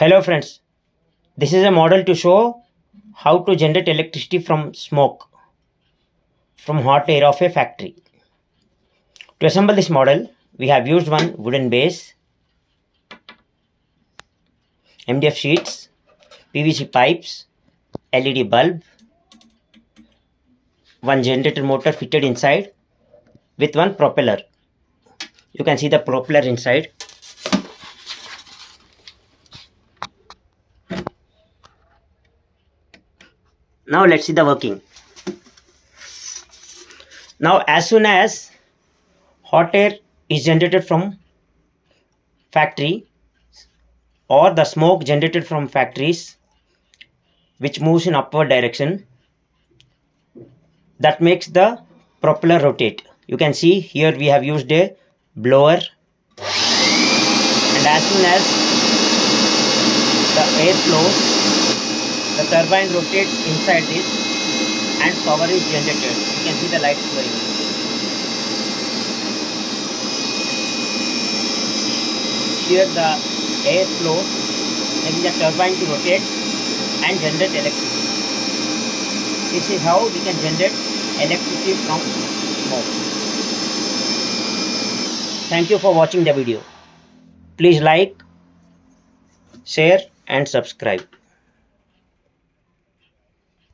Hello friends, this is a model to show how to generate electricity from smoke from hot air of a factory. To assemble this model, we have used one wooden base, MDF sheets, PVC pipes, LED bulb, one generator motor fitted inside with one propeller. You can see the propeller inside. Now let's see the working. Now as soon as hot air is generated from factory or the smoke generated from factories which moves in upward direction, that makes the propeller rotate. You can see here we have used a blower, and as soon as the air flows, the turbine rotates inside this and power is generated. You can see the lights going. Here the air flows, making the turbine to rotate and generate electricity. This is how we can generate electricity from smoke. Thank you for watching the video. Please like, share and subscribe.